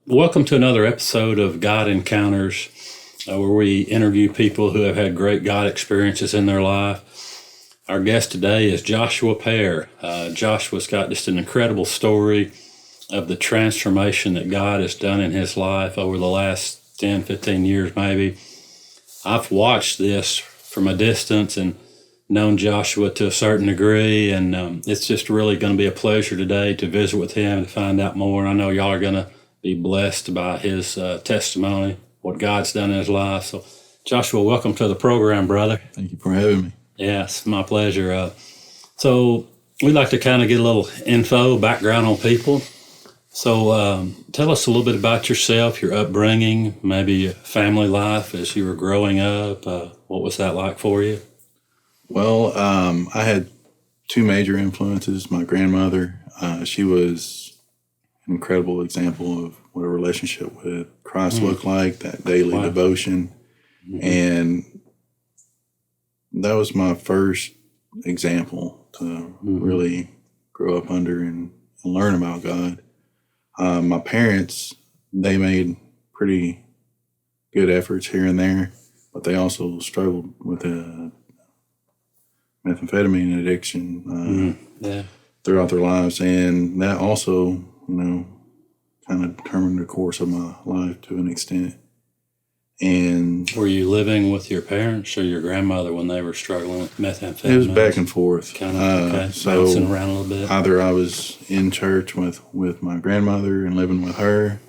Welcome to another episode of God Encounters, where we interview people who have had great God experiences in their life. Our guest today is Joshua Pear. Joshua's got just an incredible story of the transformation that God has done in his life over the last 10, 15 years maybe. I've watched this from a distance and known Joshua to a certain degree, and it's just really going to be a pleasure today to visit with him to find out more. And I know y'all are going to be blessed by his testimony, what God's done in his life. So, Joshua, welcome to the program, brother. Thank you for having me. Yes, my pleasure. So we'd like to kind of get a little background on people. So tell us a little bit about yourself, your upbringing, maybe your family life as you were growing up. What was that like for you? Well, I had two major influences. My grandmother, she was an incredible example of what a relationship with Christ looked like, that daily devotion. Mm-hmm. And that was my first example to really grow up under and learn about God. My parents, they made pretty good efforts here and there, but they also struggled with a methamphetamine addiction throughout their lives. And that also, kind of determined the course of my life to an extent. And were you living with your parents or your grandmother when they were struggling with methamphetamine? It was back and forth. Kind of, so bouncing around a little bit. Either I was in church with my grandmother and living with her,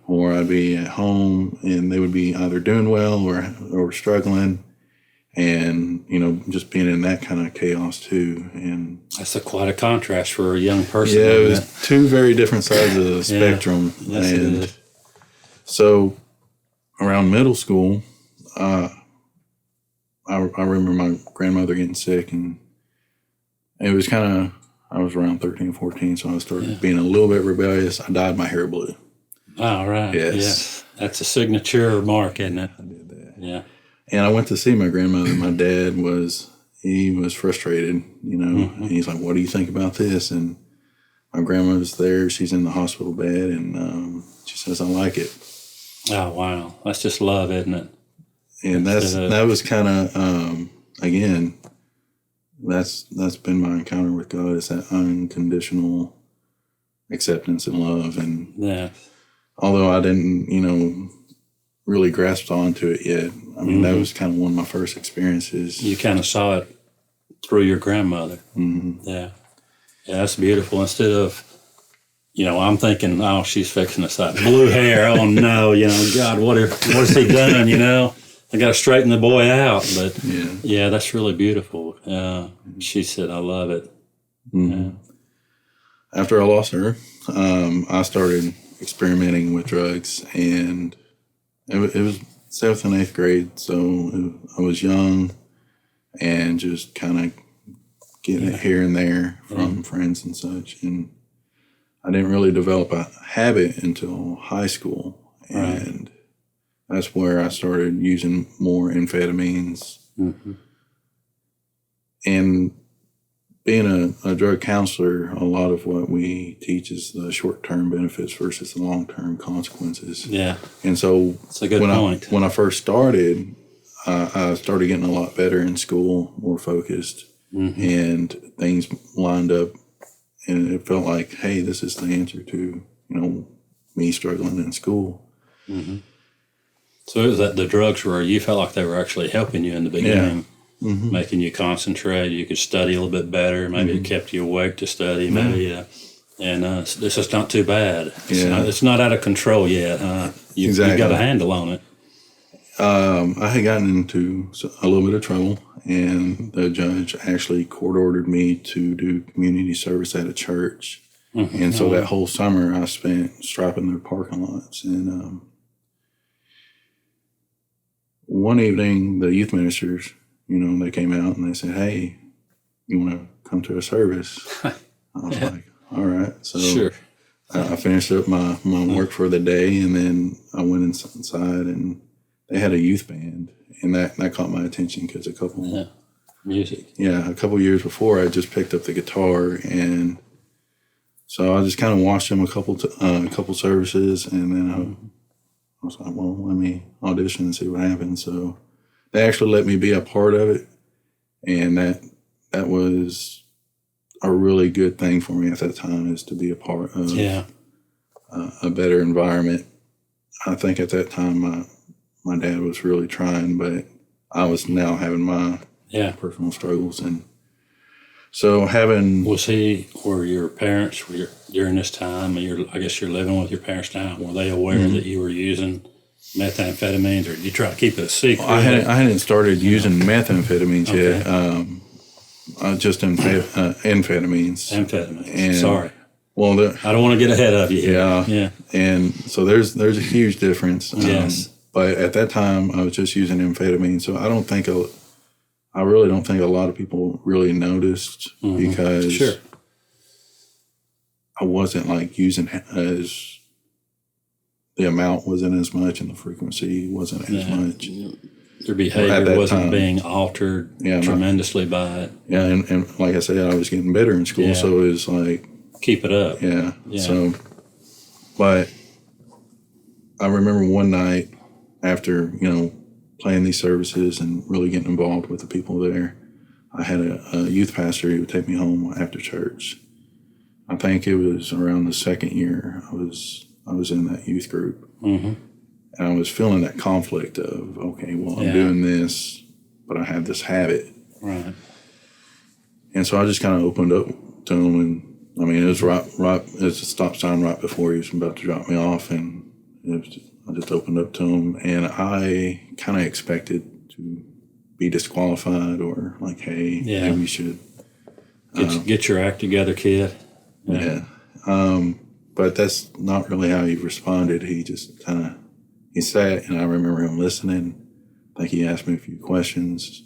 or I'd be at home and they would be either doing well or struggling. And, just being in that kind of chaos too. And that's quite a contrast for a young person. Yeah, it was two very different sides of the spectrum. Yes, and it is. So around middle school, I remember my grandmother getting sick, and it was I was around 13 or 14, so I started being a little bit rebellious. I dyed my hair blue. Oh, right. Yes. Yeah. That's a signature mark, isn't it? I did that. Yeah. And I went to see my grandmother. My dad was frustrated, and he's like, "What do you think about this?" And my grandmother's there. She's in the hospital bed, and she says, "I like it." Oh, wow. That's just love, isn't it? And that was kind of, again, that's been my encounter with God, is that unconditional acceptance and love. And although I didn't, really grasped onto it yet, I mean, that was kind of one of my first experiences. You kind of saw it through your grandmother. Mm-hmm. Yeah. Yeah, that's beautiful. Instead of, I'm thinking, oh, she's fixing us up. Blue hair. Oh, no, God, what's he done, I got to straighten the boy out. But, yeah, that's really beautiful. She said, I love it. Mm-hmm. Yeah. After I lost her, I started experimenting with drugs, and it was 7th and 8th grade, so I was young and just kind of getting it here and there from friends and such. And I didn't really develop a habit until high school. And that's where I started using more amphetamines. Mm-hmm. And being a drug counselor, a lot of what we teach is the short-term benefits versus the long-term consequences. Yeah. And so that's a good point. When I first started, I started getting a lot better in school, more focused, and things lined up. And it felt like, hey, this is the answer to, me struggling in school. Mm-hmm. So it was that the drugs you felt like they were actually helping you in the beginning. Yeah. Mm-hmm. Making you concentrate, you could study a little bit better. Maybe it kept you awake to study. Maybe, and this is not too bad. It's not out of control yet. You've got a handle on it. I had gotten into a little bit of trouble, and the judge actually court-ordered me to do community service at a church. Mm-hmm. And so that whole summer I spent striping their parking lots. And one evening, the youth ministers, they came out and they said, "Hey, you want to come to a service?" I was like, "All right." So sure. I finished up my work for the day, and then I went inside, and they had a youth band, and that caught my attention because a couple music. Yeah, a couple years before, I just picked up the guitar, and so I just kind of watched him a couple services, and then I was like, well, let me audition and see what happens. So they actually let me be a part of it, and that was a really good thing for me at that time, is to be a part of a better environment. I think at that time my dad was really trying, but I was now having my personal struggles. And so were your parents, during this time, I guess you're living with your parents now, were they aware that you were using methamphetamines, or did you try to keep it a secret? I hadn't started using methamphetamines yet. Just amphetamines. Amphetamines. Sorry. Well, I don't want to get ahead of you here. Yeah. And so there's a huge difference. Yes. But at that time, I was just using amphetamine. So I really don't think a lot of people really noticed, because I wasn't like using as, the amount wasn't as much and the frequency wasn't as much. Your behavior wasn't being altered tremendously by it. Yeah, and like I said, I was getting better in school, so it was like, keep it up. Yeah. So, but I remember one night after, playing these services and really getting involved with the people there, I had a youth pastor who would take me home after church. I think it was around the second year I was in that youth group. Mm-hmm. And I was feeling that conflict of, okay, well, I'm doing this, but I have this habit. Right. And so I just kind of opened up to him, and it was right. It was a stop sign right before he was about to drop me off, and I just opened up to him, and I kind of expected to be disqualified, or like, hey, maybe you should get your act together, kid. Yeah. But that's not really how he responded. He just he sat, and I remember him listening. I think he asked me a few questions,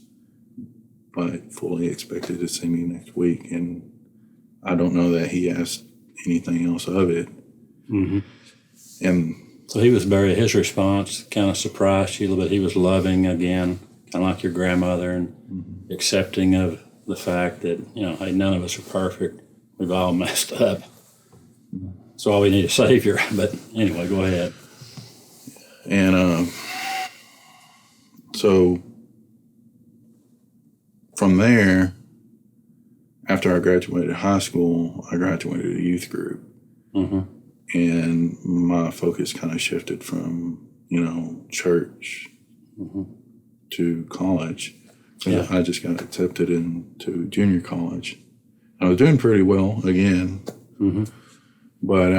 but fully expected to see me next week. And I don't know that he asked anything else of it. Mm-hmm. And so his response kind of surprised you a little bit. He was loving again, kind of like your grandmother, and accepting of the fact that, hey, none of us are perfect. We've all messed up. So all we need is a savior. But anyway, go ahead. And so from there, after I graduated high school, I graduated a youth group. Mm-hmm. And my focus kind of shifted from, church to college. So I just got accepted into junior college. I was doing pretty well again. Mm-hmm. But,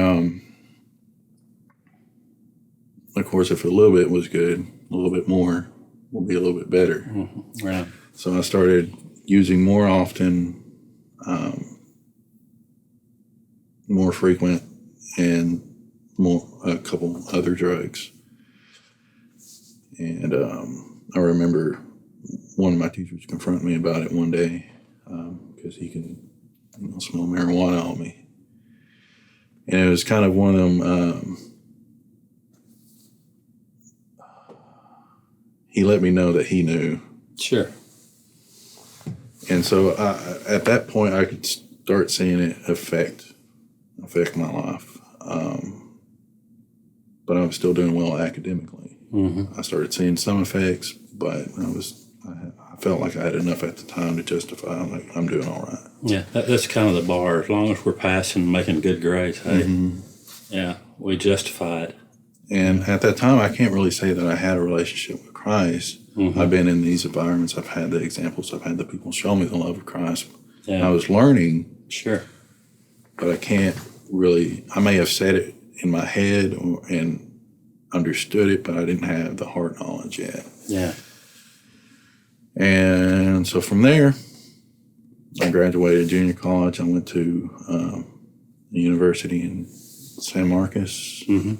of course, if a little bit was good, a little bit more will be a little bit better. Mm-hmm. Right. So I started using more often, more frequent, and a couple other drugs. And I remember one of my teachers confronted me about it one day, because he could smell marijuana on me. And it was kind of one of them, he let me know that he knew. Sure. And so at that point, I could start seeing it affect my life. But I was still doing well academically. Mm-hmm. I started seeing some effects, but I felt like I had enough at the time to justify, like, I'm doing all right. Yeah, that's kind of the bar. As long as we're passing, making good grades, hey, we justify it. And at that time, I can't really say that I had a relationship with Christ. Mm-hmm. I've been in these environments. I've had the examples. I've had the people show me the love of Christ. Yeah. I was learning. Sure. But I can't really, I may have said it in my head and understood it, but I didn't have the heart knowledge yet. Yeah. And so from there, I graduated junior college. I went to the university in San Marcos. Mm-hmm.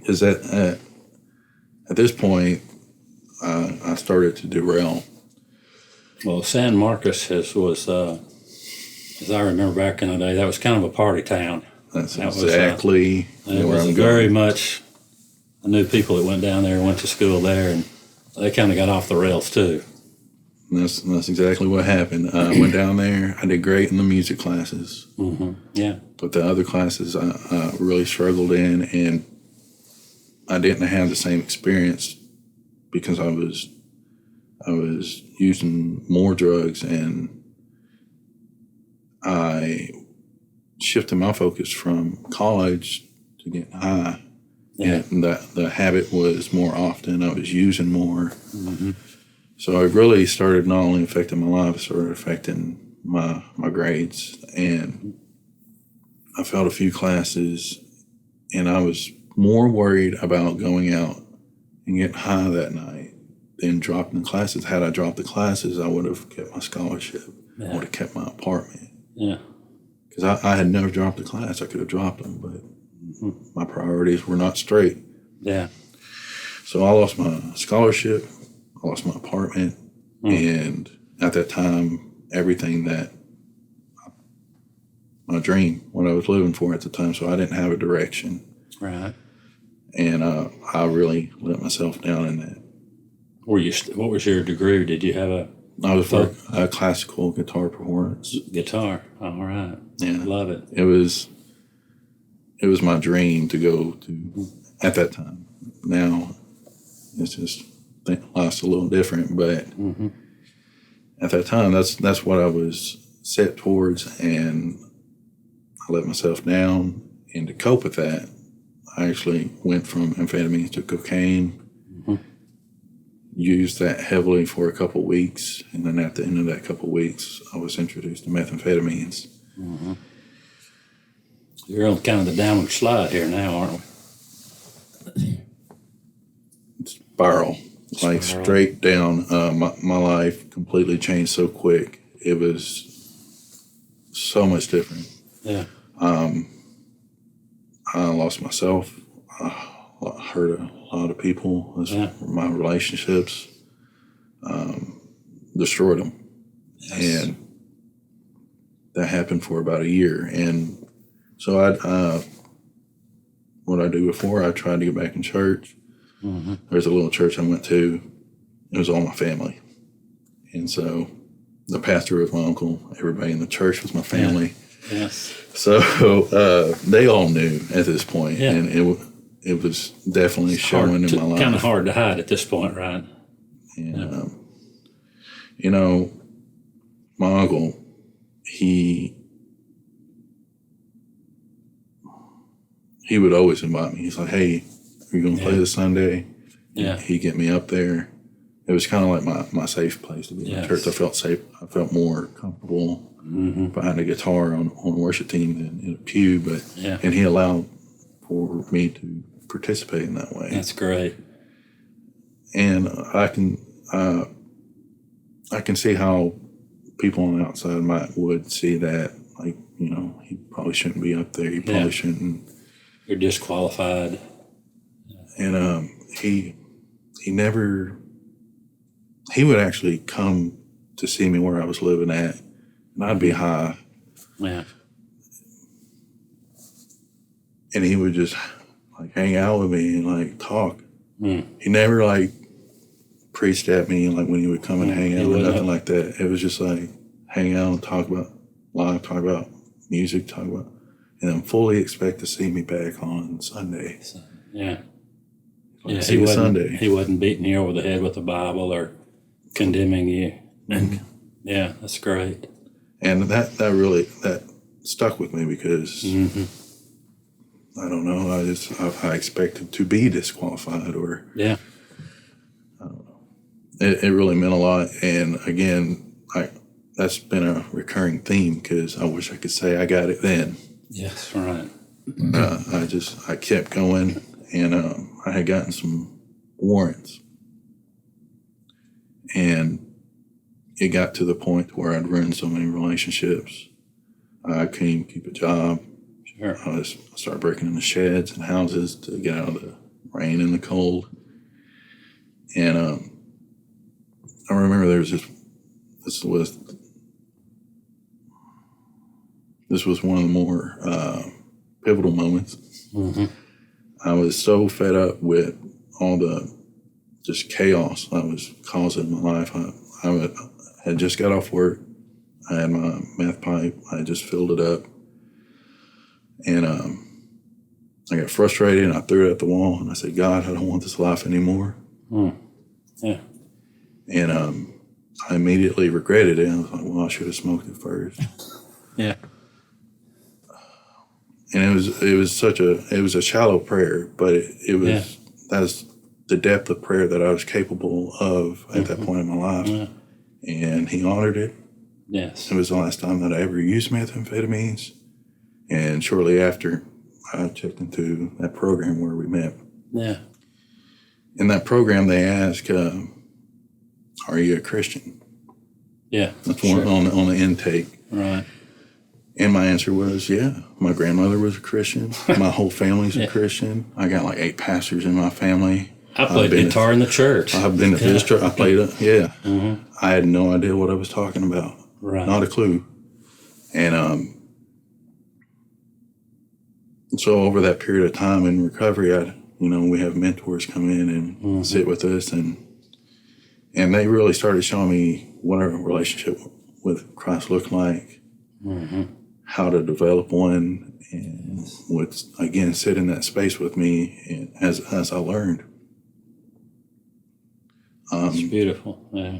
Is that at this point, I started to derail. Well, San Marcos was, as I remember back in the day, that was kind of a party town. That's exactly where I'm very much. I knew people that went down there and went to school there, and they kind of got off the rails too. And that's exactly what happened. I went down there. I did great in the music classes. Mm-hmm. Yeah. But the other classes I really struggled in, and I didn't have the same experience because I was using more drugs, and I shifted my focus from college to getting high. Yeah. And the habit was more often. I was using more. Mm-hmm. So it really started not only affecting my life, it started affecting my grades. And I failed a few classes, and I was more worried about going out and getting high that night than dropping the classes. Had I dropped the classes, I would have kept my scholarship. Yeah. I would have kept my apartment. Yeah. Because I had never dropped a class. I could have dropped them, but my priorities were not straight. Yeah. So I lost my scholarship. I lost my apartment. And at that time, everything that my dream, what I was living for at the time, so I didn't have a direction. Right. And I really let myself down in that. What was your degree? Did you have a I was for a classical guitar performance. guitar? All right. Yeah. Love it. It was my dream to go to at that time. Now it's just life's a little different, but at that time that's what I was set towards, and I let myself down. And to cope with that, I actually went from amphetamines to cocaine. Used that heavily for a couple of weeks, and then at the end of that couple of weeks, I was introduced to methamphetamines. You're on kind of the downward slide here now, aren't we? Spiral, like straight down. My life completely changed so quick. It was so much different. Yeah. I lost myself. I hurt a lot of people. My relationships, destroyed them. Yes. And that happened for about a year. And so what I do before, I tried to get back in church. There's a little church I went to. It was all my family. And so the pastor was my uncle. Everybody in the church was my family. Yeah. Yes. So they all knew at this point. Yeah. And it was definitely showing in my life. Kind of hard to hide at this point, right? And, my uncle, he would always invite me. He's like, hey, are you going to play this Sunday? Yeah. He'd get me up there. It was kind of like my safe place to be in church. I felt safe. I felt more comfortable behind a guitar on a worship team than in a pew. And he allowed for me to participate in that way. That's great. And I can see how people on the outside would see that, like, he probably shouldn't be up there. He probably shouldn't. You're disqualified. And he would actually come to see me where I was living at, and I'd be high. Yeah. And he would just like hang out with me and like talk. He never like preached at me like when he would come and hang out or nothing like that. It was just like hang out and talk about life, talk about music, and then fully expect to see me back on Sunday. Yeah. Like, see you Sunday. He wasn't beating you over the head with the Bible or condemning you. Yeah, that's great. And that really stuck with me because I don't know. I expected to be disqualified or I don't know. It really meant a lot. And again, that's been a recurring theme because I wish I could say I got it then. Yes, right. I kept going, and I had gotten some warrants, and it got to the point where I'd ruined so many relationships. I couldn't even keep a job. Sure. I started breaking into sheds and houses to get out of the rain and the cold. And I remember there was this was one of the more pivotal moments. I was so fed up with all the just chaos I was causing in my life. had just got off work. I had my meth pipe. I just filled it up. And I got frustrated and I threw it at the wall and I said, God, I don't want this life anymore. Yeah. And I immediately regretted it. I was like, well, I should have smoked it first. Yeah. And it was a shallow prayer, but it was that's the depth of prayer that I was capable of at that point in my life. Yeah. And he honored it. Yes. It was the last time that I ever used methamphetamines. And shortly after, I checked into that program where we met. Yeah. In that program, they ask, are you a Christian? Yeah. That's one on the intake. Right. And my answer was, yeah. My grandmother was a Christian. My whole family's a Christian. I got like 8 pastors in my family. I played guitar in the church. I've been to this church. I played it. Yeah. Mm-hmm. I had no idea what I was talking about. Right. Not a clue. And so over that period of time in recovery, we have mentors come in and sit with us, and they really started showing me what our relationship with Christ looked like, how to develop one, and would again sit in that space with me, and as I learned. It's beautiful. Yeah.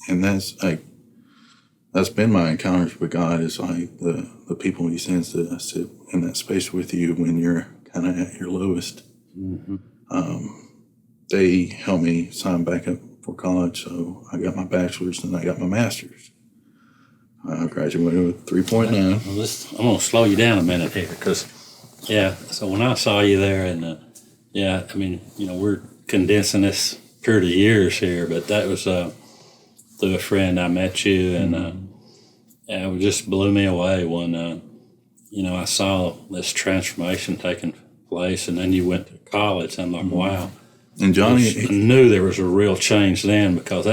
And that's been my encounters with God, is like the people He sends to sit in that space with you when you're kind of at your lowest. They helped me sign back up for college, so I got my bachelor's and I got my master's. I graduated with 3.9. Well, I'm going to slow you down a minute here because, so when I saw you there, and we're condensing this period of years here, but that was through a friend I met you, and it just blew me away when, I saw this transformation taking place, and then you went to college. I'm like, wow. And Johnny, I knew there was a real change then, because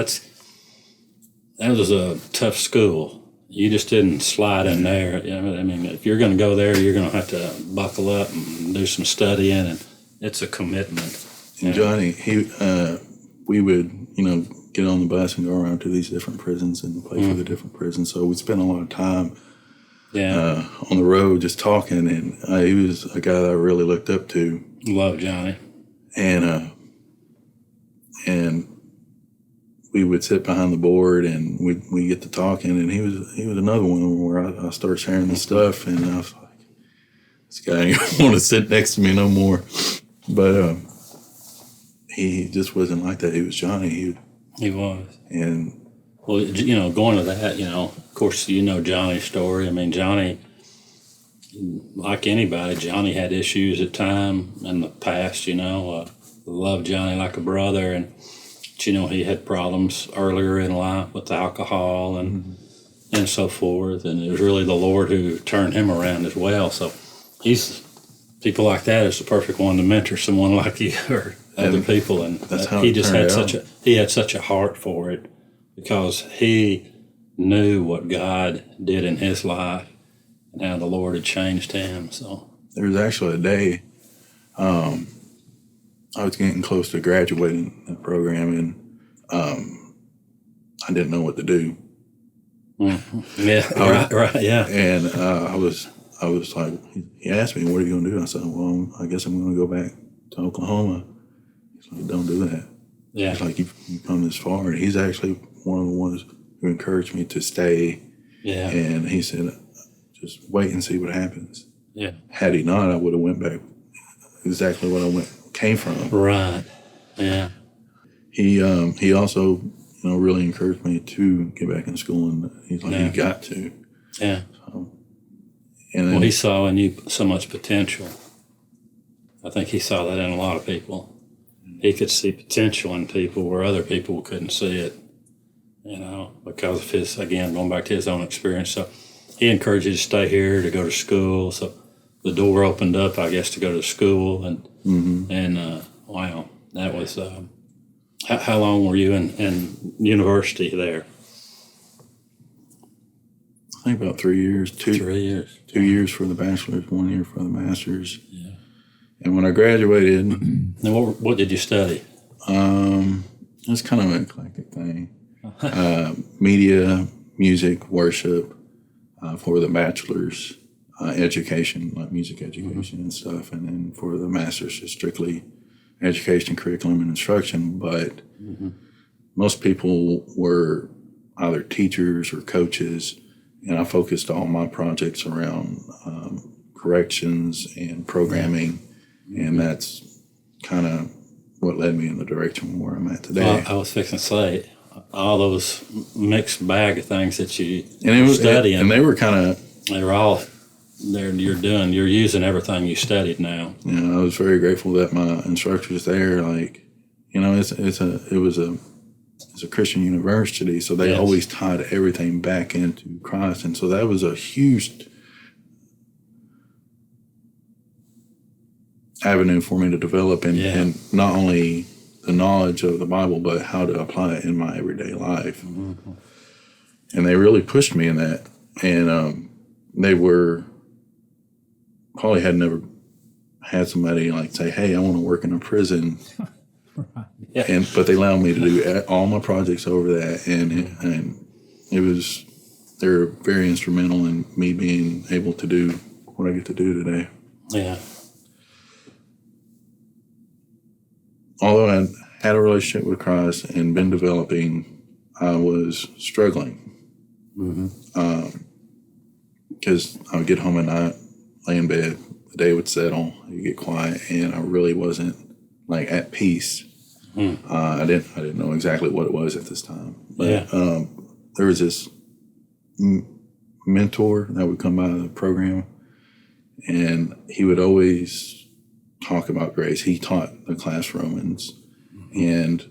that was a tough school. You just didn't slide in there. If you're going to go there, you're going to have to buckle up and do some studying, and it's a commitment. And Johnny, we would, get on the bus and go around to these different prisons and play for the different prisons. So we spent a lot of time on the road just talking, and he was a guy that I really looked up to. Love Johnny. And we would sit behind the board and we get to talking, and he was another one where I started sharing this stuff, and I was like, this guy ain't gonna want to sit next to me no more. But he just wasn't like that. He was Johnny. He was. And well, going to that, of course, Johnny's story. Johnny, like anybody, Johnny had issues at time in the past. Loved Johnny like a brother, and he had problems earlier in life with alcohol and so forth, and it was really the Lord who turned him around as well. So people like that is the perfect one to mentor someone like you or other people, and that's how he just had such a heart for it, because he knew what God did in his life and how the Lord had changed him. So there was actually a day I was getting close to graduating that program, and I didn't know what to do. Yeah, right, yeah. And I was like, he asked me, "What are you going to do?" I said, "Well, I guess I'm going to go back to Oklahoma." He's like, "Don't do that." Yeah. He's like, "You've come this far." And he's actually one of the ones who encouraged me to stay. Yeah. And he said, "Just wait and see what happens." Yeah. Had he not, I would have went back exactly what I came from. Right. Yeah. He also, really encouraged me to get back in school, and he's like, "You got to." Yeah. So, and then, he saw in you so much potential. I think he saw that in a lot of people. He could see potential in people where other people couldn't see it, because of his, again, going back to his own experience. So he encouraged you to stay here, to go to school. So the door opened up, I guess, to go to school. And wow, that was, how long were you in university there? I think about 3 years. 3 years. 2 years for the bachelor's, 1 year for the master's. Yeah. And when I graduated... And what did you study? It's kind of an eclectic thing. media, music, worship, for the bachelor's education, like music education and stuff. And then for the master's, just strictly education, curriculum, and instruction. But most people were either teachers or coaches, and I focused all my projects around corrections and programming, and that's kind of what led me in the direction where I'm at today. Well, I was fixing to say, all those mixed bag of things that you and were studying, and they were kind of, they were all there. You're using everything you studied now. I was very grateful that my instructors there, like, it was a Christian university, so they always tied everything back into Christ, and so that was a huge avenue for me to develop and not only the knowledge of the Bible, but how to apply it in my everyday life. Mm-hmm. And they really pushed me in that. And they were probably had never had somebody like say, "Hey, I want to work in a prison." Right. But they allowed me to do all my projects over that, and it was, they're very instrumental in me being able to do what I get to do today. Yeah. Although I had a relationship with Christ and been developing, I was struggling. Because I would get home at night, lay in bed, the day would settle, you get quiet, and I really wasn't like at peace. I didn't know exactly what it was at this time, but there was this mentor that would come by the program, and he would always talk about grace. He taught the class Romans, and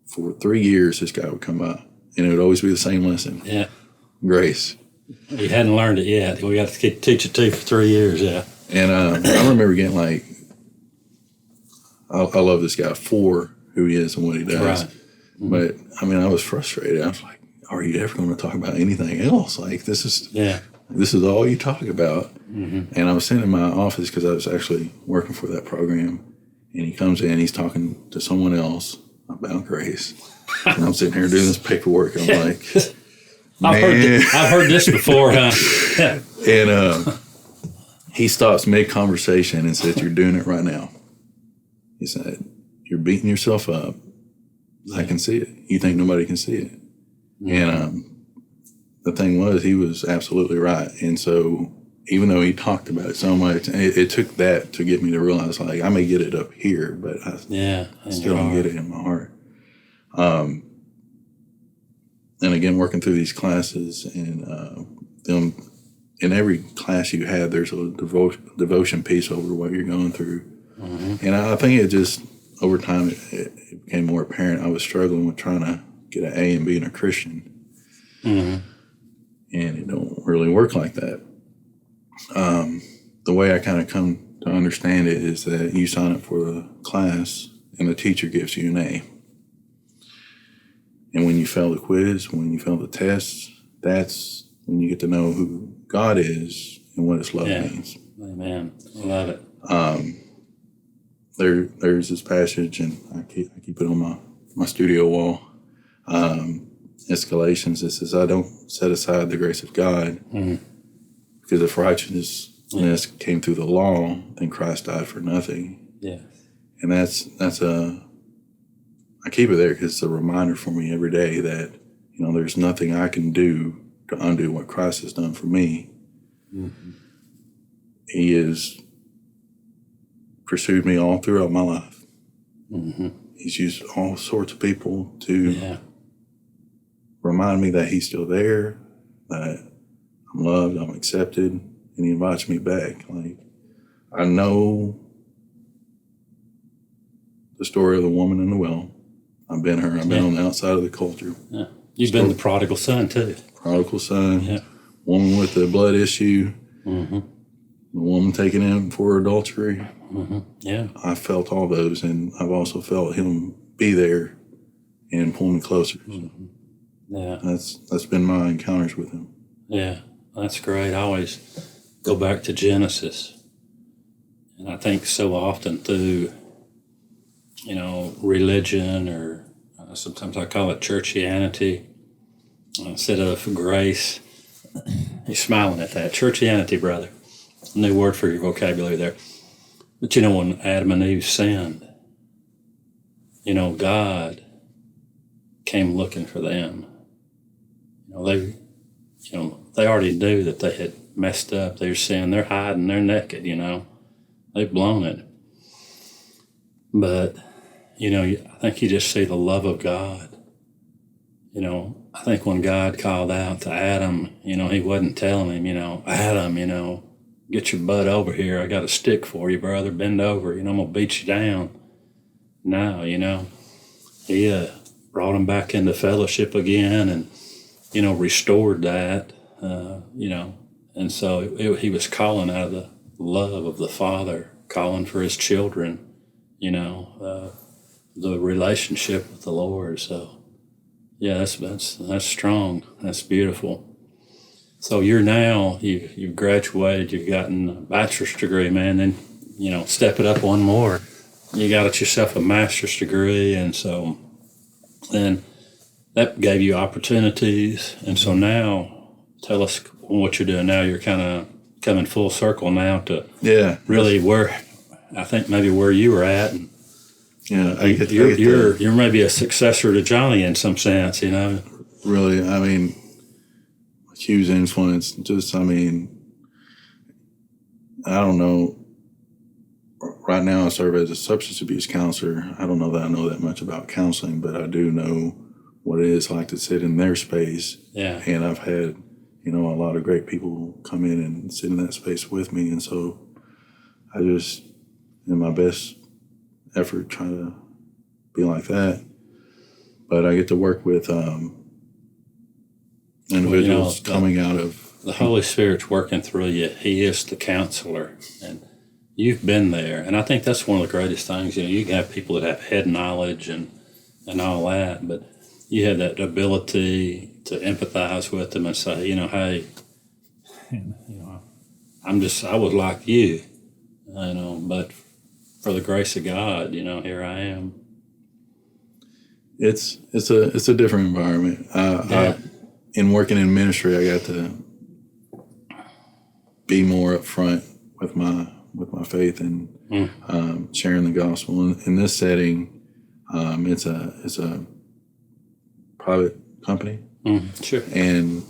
for 3 years this guy would come by, and it would always be the same lesson. Yeah, grace. You hadn't learned it yet. We got to teach it to you for 3 years. Yeah, and I remember getting like, I love this guy for who he is and what he does. Right. But I mean, I was frustrated. I was like, "Are you ever going to talk about anything else? Like this is all you talk about." And I was sitting in my office because I was actually working for that program, and he comes in, he's talking to someone else about grace, and I'm sitting here doing this paperwork, and I'm like, I've heard this before, huh? And he stops mid-conversation and says, "You're doing it right now." He said, "You're beating yourself up. I can see it. You think nobody can see it." And the thing was, he was absolutely right. And so even though he talked about it so much, it took that to get me to realize, like, I may get it up here, but I still don't get it in my heart. And again, working through these classes and them, in every class you have, there's a devotion piece over what you're going through. And I think it just, over time, it became more apparent I was struggling with trying to get an A and being a Christian. And it don't really work like that. The way I kind of come to understand it is that you sign up for the class and the teacher gives you an A. And when you fail the quiz, when you fail the tests, that's when you get to know who God is and what His love means. Amen. I love it. There's this passage, and I keep it on my studio wall. It's Galatians. It says, "I don't set aside the grace of God, because if righteousness came through the law, then Christ died for nothing." Yeah, and I keep it there because it's a reminder for me every day that there's nothing I can do to undo what Christ has done for me. He has pursued me all throughout my life. He's used all sorts of people to remind me that He's still there, that I'm loved, I'm accepted, and He invites me back. Like, I know the story of the woman in the well. I've been her. I've been on the outside of the culture. Yeah. You've been the prodigal son, too. Prodigal son, woman with the blood issue, the woman taken in for adultery. Yeah, I felt all those, and I've also felt Him be there and pull me closer. Yeah, that's been my encounters with Him. Yeah, that's great. I always go back to Genesis, and I think so often through religion or Sometimes I call it churchianity instead of grace. He's smiling at that. Churchianity, brother. New word for your vocabulary there. But when Adam and Eve sinned, God came looking for them. They already knew that they had messed up. They're sin. They're hiding. They're naked. They've blown it. But I think you just see the love of God. I think when God called out to Adam, he wasn't telling him, Adam, get your butt over here. I got a stick for you, brother. Bend over. I'm going to beat you down. No, he brought him back into fellowship again and, restored that, And so he was calling out of the love of the Father, calling for his children, the relationship with the Lord. So, yeah, that's strong. That's beautiful. So you've graduated, you've gotten a bachelor's degree, man. Then, step it up one more. You got yourself a master's degree. And so then that gave you opportunities. And so now tell us what you're doing now. You're kind of coming full circle now to really where I think maybe where you were at. And, you're maybe a successor to Johnny in some sense, Really, huge influence. I don't know. Right now, I serve as a substance abuse counselor. I don't know that I know that much about counseling, but I do know what it is like to sit in their space. Yeah. And I've had, a lot of great people come in and sit in that space with me. And so I just, in my best effort, try to be like that. But I get to work with individuals coming out of... The Holy Spirit's working through you. He is the counselor. And you've been there. And I think that's one of the greatest things. You can have people that have head knowledge and all that, but you have that ability to empathize with them and say, hey, I was like you, but for the grace of God, here I am. It's a different environment. In working in ministry, I got to be more upfront with my faith and sharing the gospel. In this setting, it's a private company, sure. And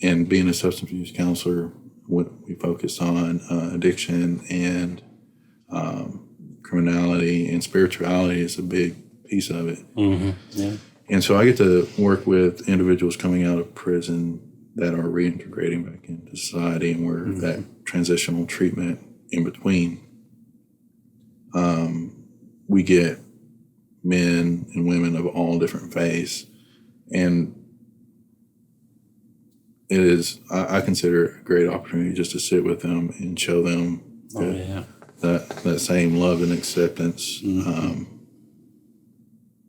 being a substance abuse counselor, we focus on addiction and criminality, and spirituality is a big piece of it. Mm-hmm. Yeah. And so I get to work with individuals coming out of prison that are reintegrating back into society, and we're that transitional treatment in between. We get men and women of all different faiths, and it is, I consider it a great opportunity just to sit with them and show them that same love and acceptance,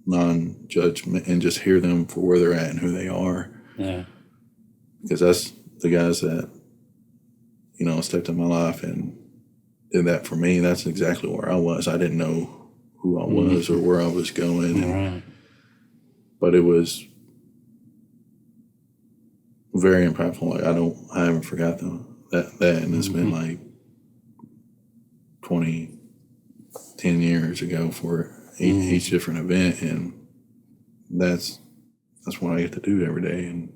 non-judgment, and just hear them for where they're at and who they are. Yeah. Because that's the guys that, stepped in my life and did that for me. That's exactly where I was. I didn't know who I was or where I was going. Right. But it was very impactful. I haven't forgotten that. And it's been like 10 years ago for each different event. And that's what I get to do every day. And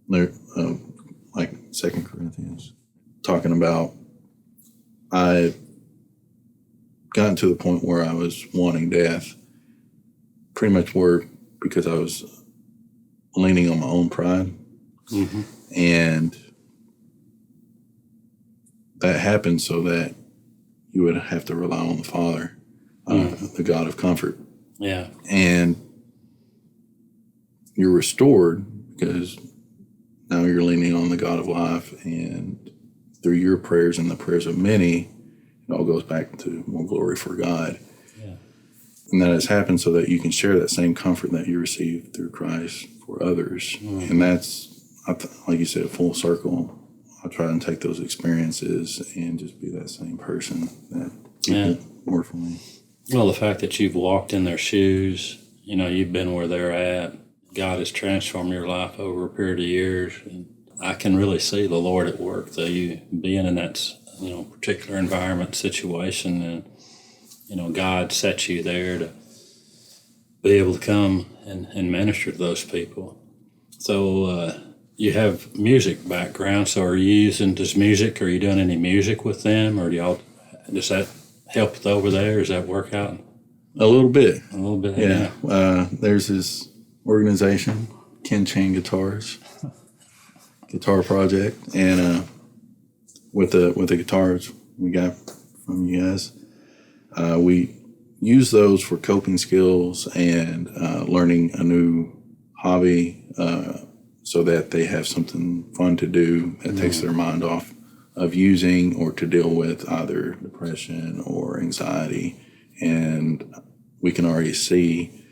there, like 2 Corinthians, talking about, I gotten to the point where I was wanting death, pretty much because I was leaning on my own pride. Mm-hmm. And that happened so that you would have to rely on the Father, the God of comfort. Yeah. And you're restored because now you're leaning on the God of life, and through your prayers and the prayers of many, it all goes back to more glory for God. Yeah. And that has happened so that you can share that same comfort that you received through Christ for others. Mm-hmm. And that's, like you said, full circle. I try and take those experiences and just be that same person that people were for me. Well, the fact that you've walked in their shoes, you've been where they're at. God has transformed your life over a period of years. And I can really see the Lord at work, though, you being in that, particular environment, situation, and, God set you there to be able to come and minister to those people. So you have music background, so are you using music? Are you doing any music with them, or does that help over there? Does that work out? A little bit. A little bit, yeah. There's this organization, Ken Chinn Guitar Project, and with the guitars we got from you guys, we use those for coping skills and learning a new hobby, so that they have something fun to do that takes their mind off of using or to deal with either depression or anxiety. And we can already see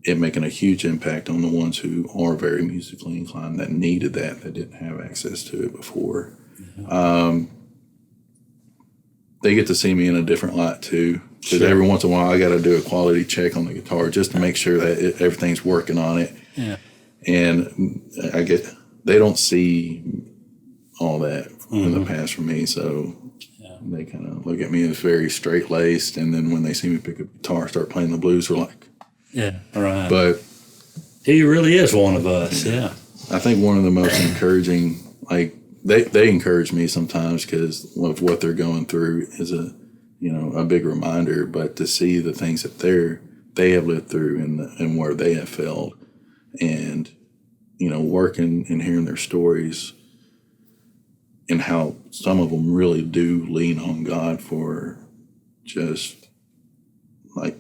it making a huge impact on the ones who are very musically inclined that needed that didn't have access to it before. They get to see me in a different light too, because every once in a while I got to do a quality check on the guitar just to make sure that everything's working on it. Yeah. And they don't see all that in the past from me, so they kind of look at me as very straight laced. And then when they see me pick up a guitar, start playing the blues, they're like, "Yeah, right." But he really is one of us. Yeah. I think one of the most encouraging, like they encourage me sometimes because of what they're going through is a big reminder. But to see the things that they have lived through and where they have failed, and working and hearing their stories, and how some of them really do lean on God for just like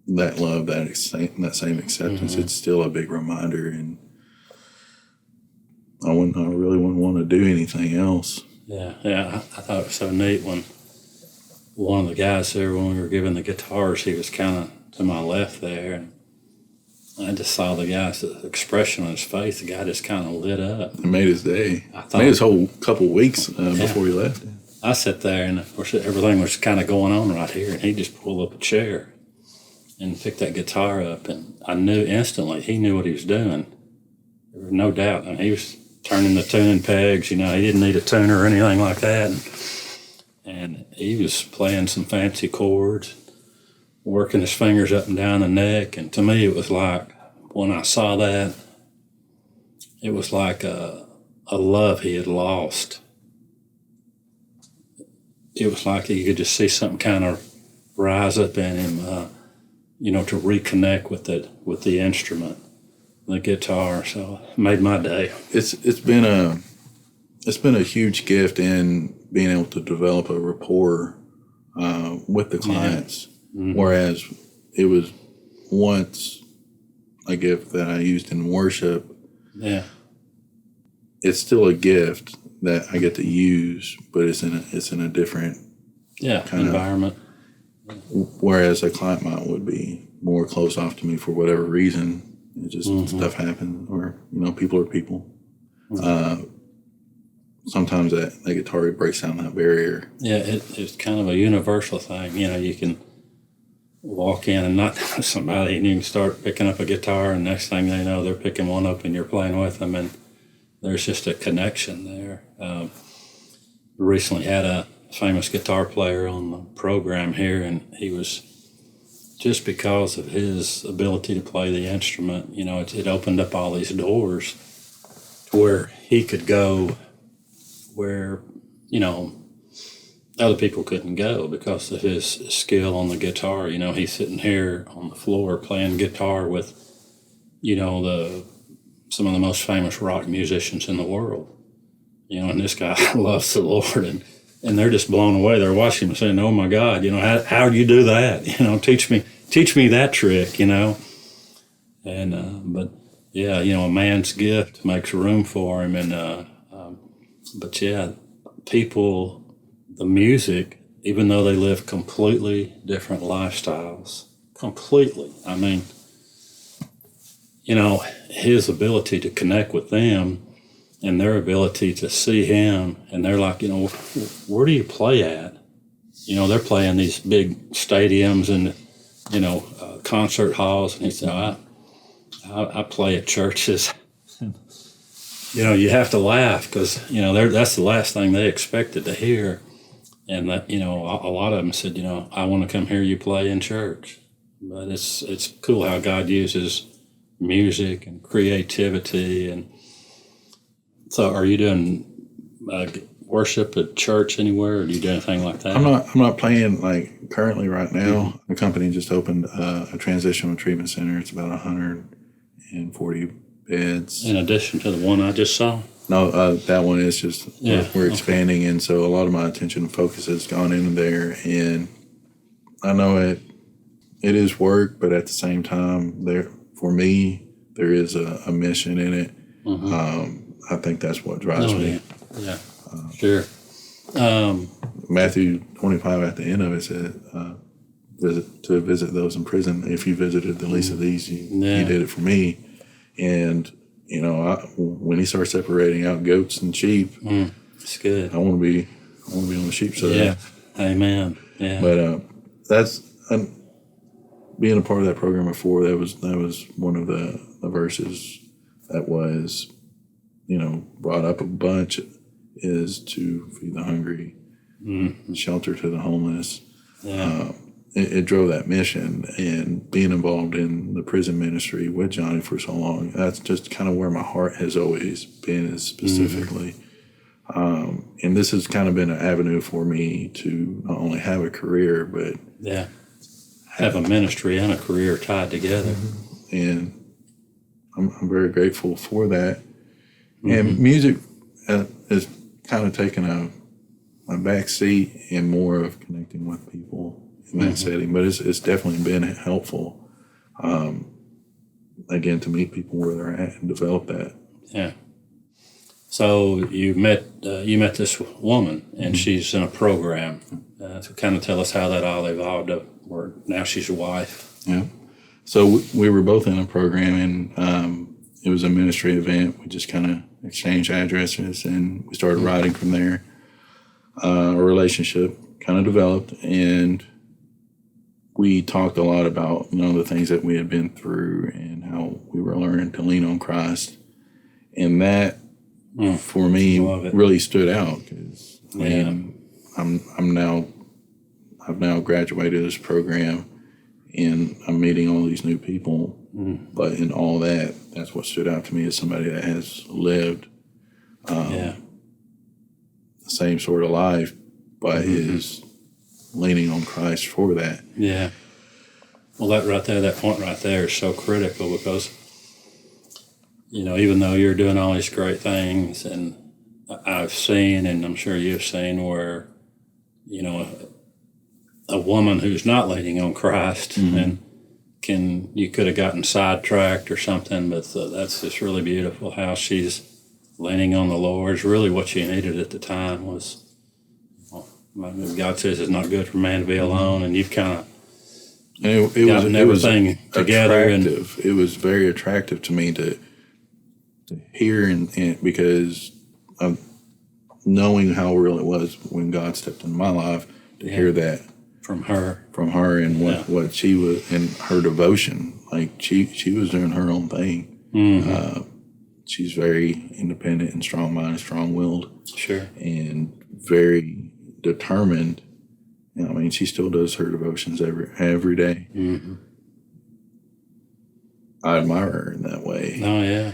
that love, that same acceptance. It's still a big reminder, and I really wouldn't want to do anything else. Yeah. I thought it was so neat when one of the guys there, when we were giving the guitars, he was kind of to my left there, and I just saw the guy's expression on his face. The guy just kind of lit up. It made his day. Made his whole couple weeks before he left. I sat there, and of course everything was kind of going on right here, and he just pulled up a chair and picked that guitar up, and I knew instantly he knew what he was doing. There was no doubt. I mean, he was turning the tuning pegs. He didn't need a tuner or anything like that, and he was playing some fancy chords, working his fingers up and down the neck. And to me, it was like, when I saw that, it was like a love he had lost. It was like you could just see something kind of rise up in him, to reconnect with the instrument, the guitar. So it made my day. It's been a huge gift in being able to develop a rapport with the clients. Whereas it was once a gift that I used in worship. Yeah. It's still a gift that I get to use, but it's in a different kind environment. Whereas a client would be more close off to me for whatever reason. It just stuff happens, or people are people. Sometimes that guitar breaks down that barrier. Yeah, it's kind of a universal thing. You can walk in and not know somebody, and you can start picking up a guitar, and next thing they know, they're picking one up and you're playing with them, and there's just a connection there. We recently had a famous guitar player on the program here, and he was, just because of his ability to play the instrument, it opened up all these doors to where he could go where, other people couldn't go because of his skill on the guitar. He's sitting here on the floor playing guitar with, some of the most famous rock musicians in the world. And this guy loves the Lord, and they're just blown away. They're watching him saying, "Oh my God, how do you do that? Teach me that trick, And, but yeah, a man's gift makes room for him. And, but yeah, people, the music, even though they live completely different lifestyles, completely. I mean, his ability to connect with them and their ability to see him, and they're like, where do you play at? They're playing these big stadiums and concert halls, and he said, I play at churches. You have to laugh because, that's the last thing they expected to hear. And that, a lot of them said, I want to come hear you play in church. But it's cool how God uses music and creativity. And so are you doing worship at church anywhere, or do you do anything like that? I'm not playing like currently right now. Mm-hmm. The company just opened a transitional treatment center. It's about 140 beds. In addition to the one I just saw? No, that one is just, we're expanding. And so a lot of my attention and focus has gone into there. And I know it is work, but at the same time, for me, there is a mission in it. Mm-hmm. I think that's what drives me. Yeah, sure. Matthew 25 at the end of it said, visit those in prison. If you visited the least of these, you did it for me. And, when he starts separating out goats and sheep, it's good. I want to be on the sheep side. Yeah, amen. Yeah. But that's being a part of that program before. That was one of the verses that was, brought up a bunch, is to feed the hungry, shelter to the homeless. Yeah. It drove that mission, and being involved in the prison ministry with Johnny for so long, that's just kind of where my heart has always been, is specifically. And this has kind of been an avenue for me to not only have a career, but have a ministry and a career tied together. And I'm very grateful for that. And music has kind of taken a back seat and more of connecting with people in that setting, but it's definitely been helpful, again, to meet people where they're at and develop that. Yeah. So you met this woman, and she's in a program. So kind of tell us how that all evolved up where now she's your wife. Yeah. So we were both in a program, and it was a ministry event. We just kind of exchanged addresses, and we started writing from there. Our relationship kind of developed, and we talked a lot about, the things that we had been through and how we were learning to lean on Christ. And that, for me, really stood out because I've now graduated this program, and I'm meeting all these new people. But in all that, that's what stood out to me as somebody that has lived the same sort of life, but is leaning on Christ for that. Yeah. Well, that point right there is so critical because, even though you're doing all these great things, and I've seen, and I'm sure you've seen, where, a woman who's not leaning on Christ and you could have gotten sidetracked or something, but that's just really beautiful how she's leaning on the Lord. Is really what she needed at the time was, God says it's not good for man to be alone, and you've kind of gotten everything together. Attractive. It was very attractive to me to hear, and because of knowing how real it was when God stepped into my life, to hear that from her, and what she was, and her devotion. Like she was doing her own thing. She's very independent and strong-minded, strong-willed. Sure. And very determined. She still does her devotions every day. I admire her in that way. Oh, yeah.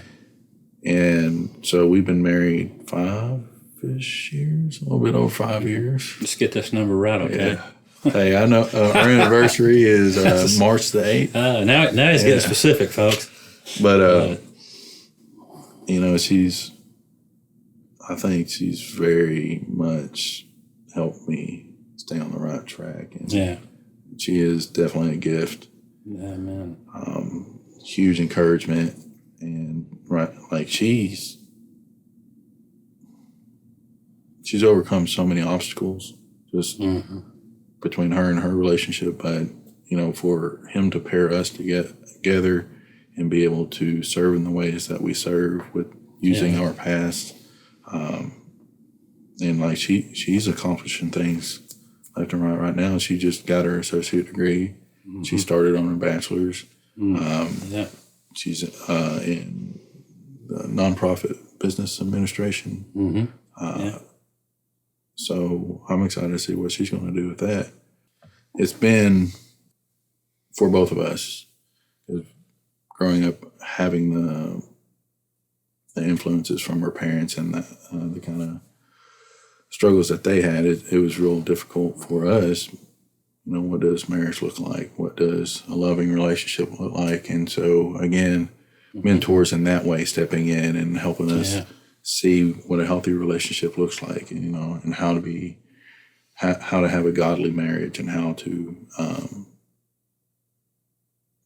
And so we've been married 5-ish years, a little bit over 5 years. Let's get this number right, okay? Yeah. Hey, I know our anniversary is March the 8th. Now he's getting specific, folks. But, I think she's very much helped me stay on the right track. And she is definitely a gift. Yeah, man. Huge encouragement. And she's overcome so many obstacles just between her and her relationship. But, for him to pair us together and be able to serve in the ways that we serve with using our past. And she's accomplishing things left and right now. She just got her associate degree She started on her bachelor's. Yeah. She's in the nonprofit business administration. So I'm excited to see what she's going to do with that. It's been, for both of us, growing up, having the influences from our parents and the kind of struggles that they had, it was real difficult for us. What does marriage look like? What does a loving relationship look like? And so, again, mentors in that way, stepping in and helping us see what a healthy relationship looks like, and how to have a godly marriage, and how to,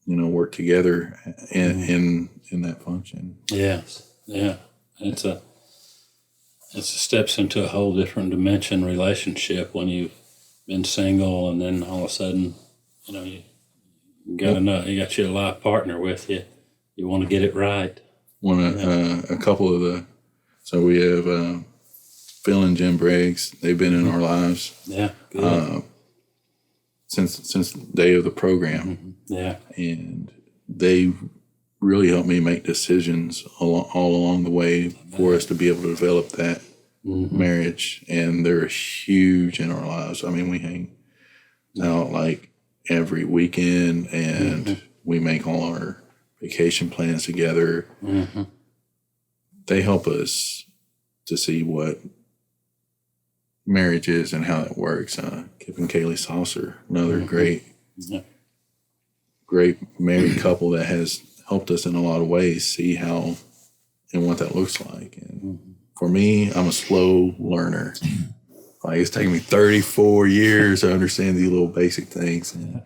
work together in that function. Yes. Yeah. It's a steps into a whole different dimension relationship when you've been single, and then all of a sudden, you got your life partner with you. You want to get it right. A couple of so we have Phil and Jim Briggs. They've been in our lives. Yeah. Good. Since the day of the program. Yeah. And they really helped me make decisions all along the way for us to be able to develop that marriage. And they're huge in our lives. I mean, we hang out like every weekend, and we make all our vacation plans together. They help us to see what marriage is and how it works. Kip and Kaylee Saucer, another great married couple that has helped us in a lot of ways see how and what that looks like. And for me, I'm a slow learner. Like, it's taken me 34 years to understand these little basic things. And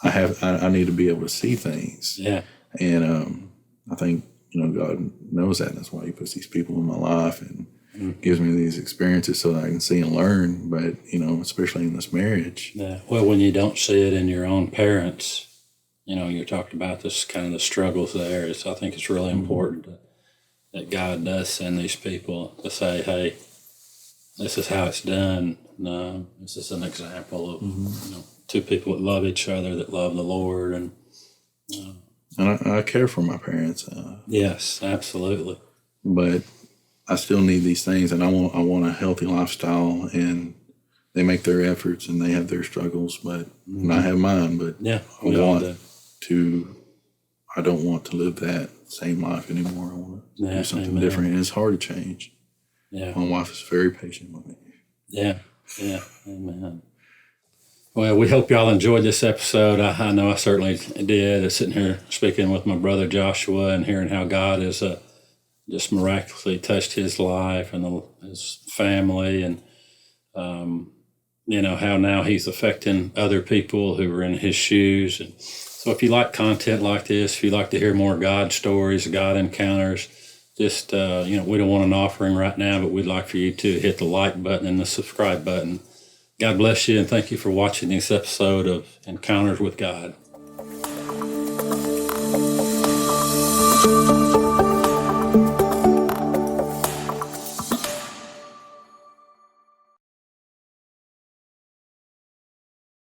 I need to be able to see things. Yeah. And I think, God knows that. And that's why he puts these people in my life and gives me these experiences so that I can see and learn. But, especially in this marriage. Yeah. Well, when you don't see it in your own parents, you talked about this kind of the struggles there. I think it's really important that God does send these people to say, hey, this is how it's done. No, this is an example of two people that love each other, that love the Lord, and I care for my parents. Yes, absolutely. But I still need these things, and I want a healthy lifestyle. And they make their efforts, and they have their struggles, and I have mine. But I don't want to live that same life anymore. I want to do something different, and it's hard to change. Yeah, my wife is very patient with me. Yeah, amen. Well, we hope y'all enjoyed this episode. I know I certainly did. Sitting here speaking with my brother Joshua and hearing how God has just miraculously touched his life and his family, and how now he's affecting other people who are in his shoes. And so if you like content like this, if you like to hear more God stories, God encounters, just, we don't want an offering right now, but we'd like for you to hit the like button and the subscribe button. God bless you, and thank you for watching this episode of Encounters with God.